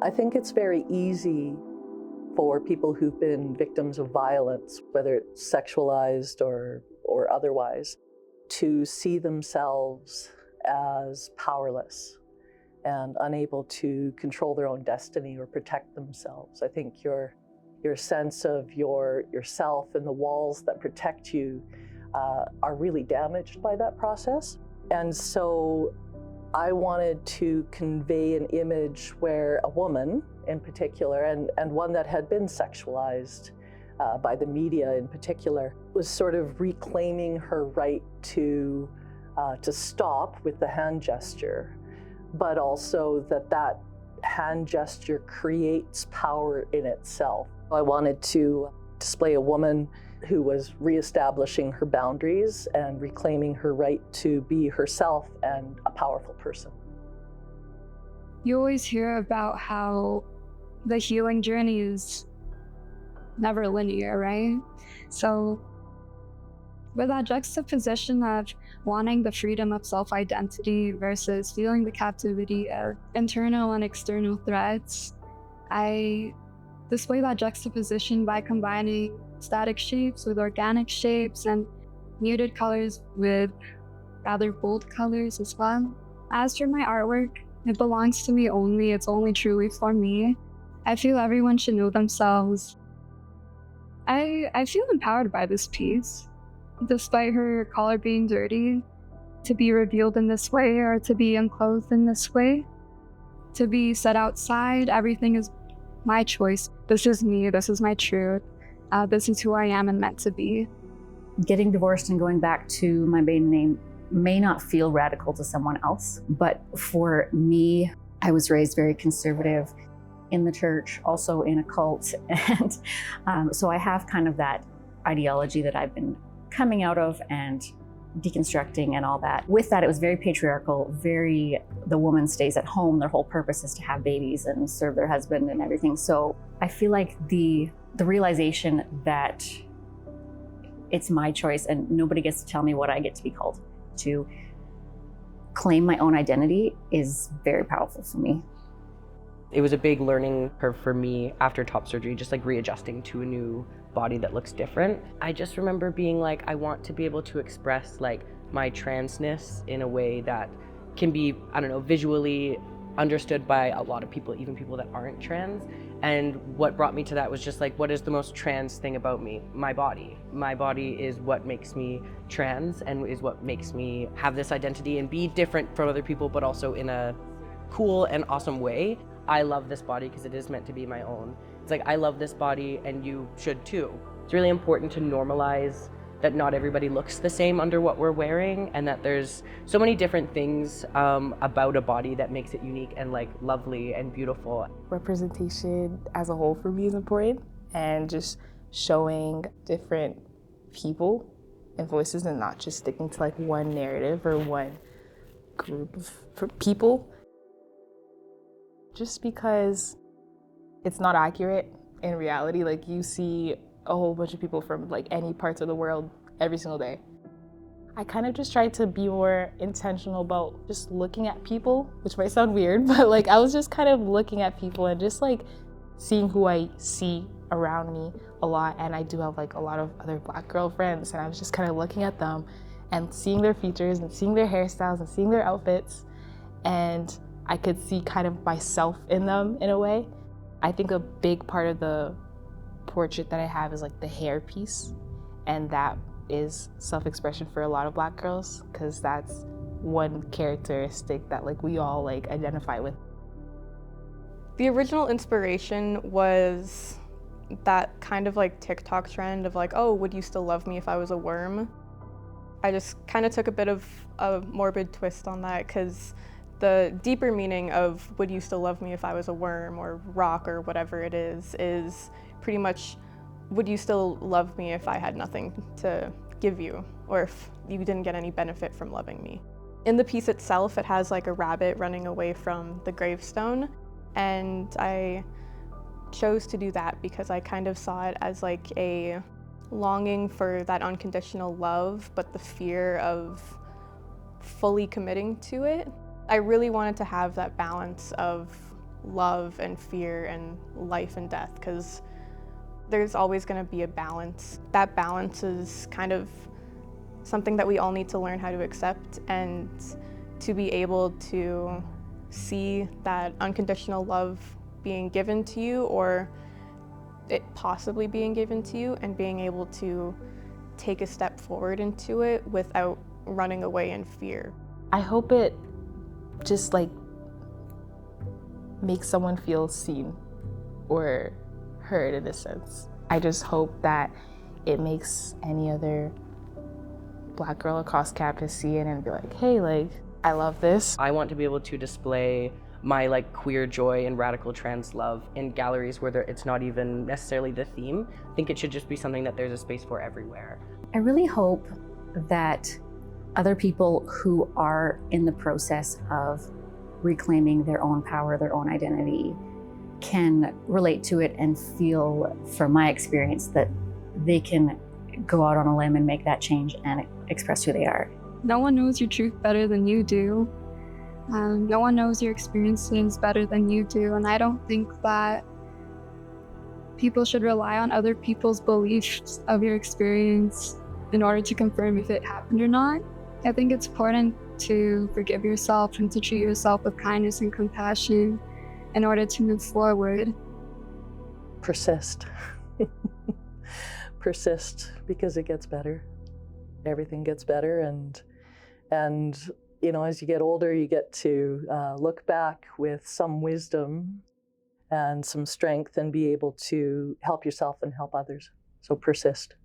I think it's very easy for people who've been victims of violence, whether it's sexualized or otherwise, to see themselves as powerless and unable to control their own destiny or protect themselves. I think your sense of yourself and the walls that protect you are really damaged by that process. And so I wanted to convey an image where a woman in particular, and one that had been sexualized by the media in particular, was sort of reclaiming her right to stop with the hand gesture, but also that hand gesture creates power in itself. I wanted to display a woman who was reestablishing her boundaries and reclaiming her right to be herself and a powerful person. You always hear about how the healing journey is never linear, right? So with that juxtaposition of wanting the freedom of self-identity versus feeling the captivity of internal and external threats, I display that juxtaposition by combining static shapes with organic shapes and muted colors with rather bold colors as well. As for my artwork, it belongs to me only. It's only truly for me. I feel everyone should know themselves. I feel empowered by this piece. Despite her collar being dirty, to be revealed in this way or to be unclothed in this way, to be set outside, everything is my choice. This is me, this is my truth. This is who I am and meant to be. Getting divorced and going back to my maiden name may not feel radical to someone else, but for me, I was raised very conservative in the church, also in a cult. And so I have kind of that ideology that I've been coming out of and deconstructing and all that. With that, it was very patriarchal, the woman stays at home, their whole purpose is to have babies and serve their husband and everything. So I feel like the realization that it's my choice and nobody gets to tell me what I get to be called, to claim my own identity, is very powerful for me. It was a big learning curve for me after top surgery, just like readjusting to a new body that looks different. I just remember being like, I want to be able to express like my transness in a way that can be, I don't know, visually understood by a lot of people, even people that aren't trans. And what brought me to that was just like, what is the most trans thing about me? My body. My body is what makes me trans and is what makes me have this identity and be different from other people, but also in a cool and awesome way. I love this body because it is meant to be my own. It's like, I love this body and you should too. It's really important to normalize that not everybody looks the same under what we're wearing, and that there's so many different things about a body that makes it unique and like lovely and beautiful. Representation as a whole for me is important, and just showing different people and voices and not just sticking to like one narrative or one group of people. Just because it's not accurate in reality. Like, you see a whole bunch of people from like any parts of the world every single day. I kind of just tried to be more intentional about just looking at people, which might sound weird, but like I was just kind of looking at people and just like seeing who I see around me a lot. And I do have like a lot of other Black girl friends, and I was just kind of looking at them and seeing their features and seeing their hairstyles and seeing their outfits, and I could see kind of myself in them in a way. I think a big part of the portrait that I have is like the hair piece, and that is self-expression for a lot of Black girls, because that's one characteristic that like we all like identify with. The original inspiration was that kind of like TikTok trend of like, oh, would you still love me if I was a worm? I just kind of took a bit of a morbid twist on that, because the deeper meaning of would you still love me if I was a worm or rock or whatever it is pretty much, would you still love me if I had nothing to give you, or if you didn't get any benefit from loving me? In the piece itself, it has like a rabbit running away from the gravestone, and I chose to do that because I kind of saw it as like a longing for that unconditional love, but the fear of fully committing to it. I really wanted to have that balance of love and fear and life and death, because there's always going to be a balance. That balance is kind of something that we all need to learn how to accept, and to be able to see that unconditional love being given to you, or it possibly being given to you, and being able to take a step forward into it without running away in fear. I hope it just like makes someone feel seen or heard in a sense. I just hope that it makes any other Black girl across campus see it and be like, hey, like, I love this. I want to be able to display my like queer joy and radical trans love in galleries where it's not even necessarily the theme. I think it should just be something that there's a space for everywhere. I really hope that other people who are in the process of reclaiming their own power, their own identity, can relate to it and feel, from my experience, that they can go out on a limb and make that change and express who they are. No one knows your truth better than you do. No one knows your experiences better than you do. And I don't think that people should rely on other people's beliefs of your experience in order to confirm if it happened or not. I think it's important to forgive yourself and to treat yourself with kindness and compassion in order to move forward. Persist. Persist, because it gets better. Everything gets better, and you know, as you get older, you get to look back with some wisdom and some strength and be able to help yourself and help others. So persist.